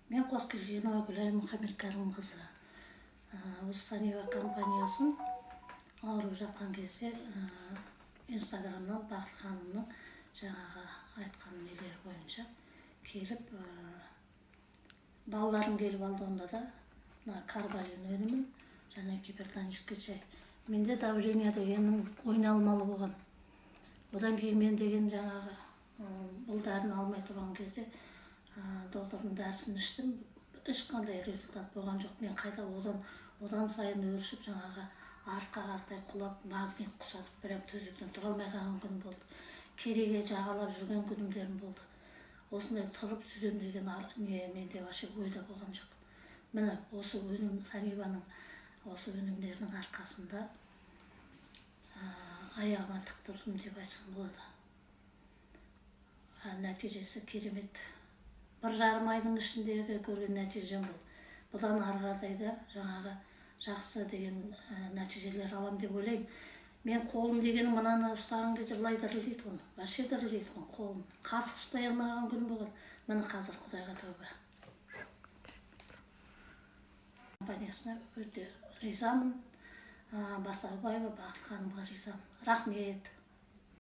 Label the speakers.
Speaker 1: Мен Қоскелжинова Гүлай Мұхаммедкәрімқызы. Осы Санива компаниясын ауырып жатқан кезде Инстаграмнан Бақыт ханымның жаңағы айтқан нелері бойынша келіп, балаларым келіп алды, онда да карбалин өнімін және гипертонический чай. Менде давление дегеннің ойналмалы болған. Одан кейін мен деген жаңағы бұл дәріні алмай тұрған кезде доктордың дәрісін іштім. Ешқандай результат болған жоқ. Мен қайта одан сайын өршіп, жаңағы артқа қаратай құлап, магнит құсатып, прям төсектен тұра алмай қалған күн болды. Кереге жағалап жүрген күнімдерім болды. Осындай тұрып жүрем деген менде вообще ойда болған жоқ. Міне осы өнім, Саниваның осы өнімдерінің арқасында аяғыма тік тұрдым деп айтсам болады. Нәтижесі керемет. 1,5 айдың ішіндегі көрген нәтижем бұл. Бұдан ары қаратай да жаңағы жақсы деген нәтижелер алам деп ойлаймын. Мен қолым деген мынаны ұстаған кезде былай дірілдейді ғой. Вообще дірілдейді ғой қолым. Қасық ұстай алмаған күн болған. Міне қазір Құдайға тәуба. Компаниясына өте ризамын. Бастабаева Бақыт ханымға ризамын. Рахмет.